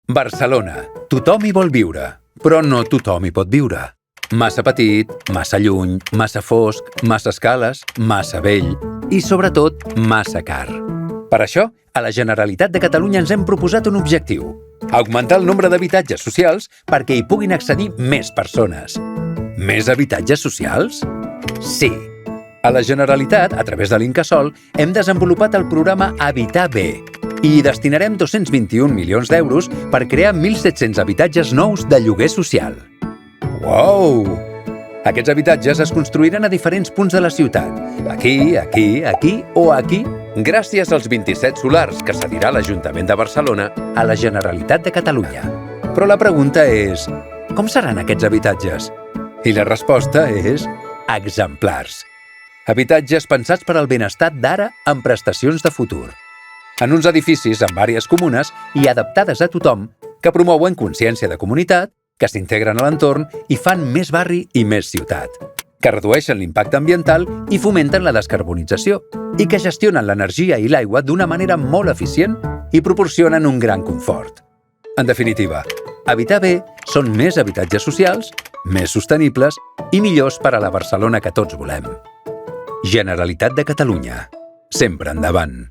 Barcelona. Tothom hi vol viure, però no tothom hi pot viure. Massa petit, massa lluny, massa fosc, massa escales, massa vell i, sobretot, massa car. Per això, a la Generalitat de Catalunya ens hem proposat un objectiu: augmentar el nombre d'habitatges socials perquè hi puguin accedir més persones. Més habitatges socials? Sí! A la Generalitat, a través de l'Incasòl, hem desenvolupat el programa Habitar Bé i hi destinarem 221 milions d'euros per crear 1.700 habitatges nous de lloguer social. Uau! Aquests habitatges es construiran a diferents punts de la ciutat. Aquí o aquí, gràcies als 27 solars que cedirà l'Ajuntament de Barcelona a la Generalitat de Catalunya. Però la pregunta és: com seran aquests habitatges? I la resposta és: exemplars. Habitatges pensats per al benestar d'ara amb prestacions de futur. En uns edificis amb àrees comunes i adaptades a tothom, que promouen consciència de comunitat, que s'integren a l'entorn i fan més barri i més ciutat, que redueixen l'impacte ambiental i fomenten la descarbonització, i que gestionen l'energia i l'aigua d'una manera molt eficient i proporcionen un gran confort. En definitiva, Habitar Bé són més habitatges socials, més sostenibles i millors per a la Barcelona que tots volem. Generalitat de Catalunya. Sempre endavant.